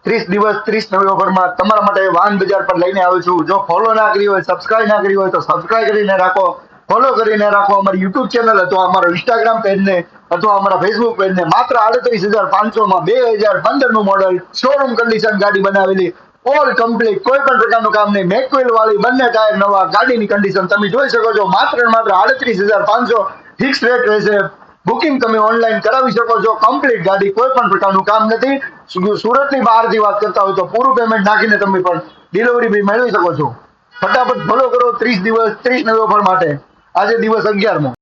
30 દિવસ 30 નવી ઓફરમાં તમારા માટે વાહન બજાર પર લઈને આવ્યો છું। જો ફોલો ના કરી હોય, સબસ્ક્રાઇબ ના કરી હોય તો સબસ્ક્રાઇબ કરીને રાખો, ફોલો કરીને રાખો અમારી યુટ્યુબ ચેનલ અથવા અમારો ઇન્સ્ટાગ્રામ પેજને અથવા અમારા ફેસબુક પેજને। માત્ર 38,500 માં 2015 નું મોડલ શોરૂમ કન્ડિશન ગાડી બનાવેલી, ઓલ કમ્પ્લીટ, કોઈ પણ પ્રકારનું કામ નહીં, મેકવેલ વાળી, બંને ટાયર નવા, ગાડીની કન્ડિશન તમે જોઈ શકો છો। માત્ર ને માત્ર 38,500 ફિક્સ રેટ રહેશે। બુકિંગ તમે ઓનલાઈન કરાવી શકો છો। કમ્પ્લીટ ગાડી, કોઈ પણ પ્રકારનું કામ નથી। સુરતની બહારથી વાત કરતા હોય તો પૂરું પેમેન્ટ નાખીને તમે પણ ડિલિવરી બી મેળવી શકો છો। ફટાફટ ફોલો કરો 30 દિવસ 30 નવી ઓફર માટે। આજે દિવસ 11મો।